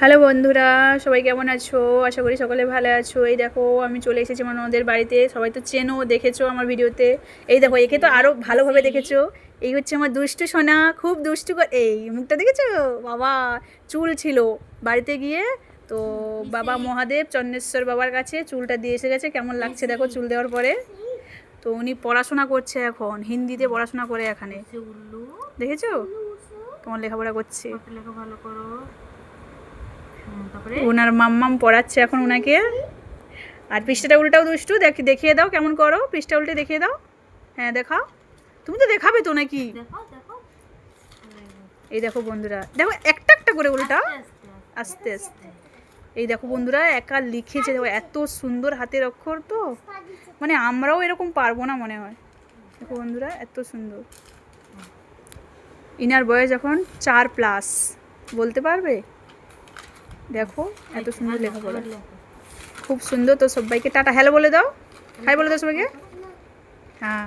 Hello বন্ধুরা, সবাই কেমন আছো? আশা করি সকলে ভালো আছো। এই দেখো আমি চলে এসেছি আমার ননদের বাড়িতে। সবাই তো চেনো, দেখেছো আমার ভিডিওতে। এই দেখো, একে তো আরও ভালোভাবে দেখেছো। এই হচ্ছে আমার দুষ্টু সোনা, খুব দুষ্টু এই মুখটা দেখেছো? বাবা চুল ছিল বাড়িতে গিয়ে, তো বাবা মহাদেব চন্দ্রেশ্বর বাবার কাছে চুলটা দিয়ে এসে গেছে। কেমন লাগছে দেখো চুল দেওয়ার পরে। তো উনি পড়াশোনা করছে এখন, হিন্দিতে পড়াশোনা করে এখানে, দেখেছো কেমন লেখাপড়া করছে। লেখা ভালো করো। ওনার মাম্মাম পড়াচ্ছে এখন ওনাকে। আর পৃষ্ঠাটা উল্টাও দুষ্টু, দেখিয়ে দাও কেমন করো, পৃষ্ঠা উল্টে দেখিয়ে দাও। হ্যাঁ দেখাও, তুমি তো দেখাবে তো নাকি। এই দেখো বন্ধুরা, দেখো একটা একটা করে উল্টা, আস্তে আস্তে। এই দেখো বন্ধুরা, একা লিখেছে, দেখো এত সুন্দর হাতের অক্ষর, তো মানে আমরাও এরকম পারবো না মনে হয়। দেখো বন্ধুরা এত সুন্দর। ইনার বয়স এখন 4+, বলতে পারবে। দেখো এত সুন্দর লেখাপড়া, খুব সুন্দর। তো সবাইকে টাটা হ্যালো বলে দাও, হাই বলে দাও সবাইকে। হ্যাঁ।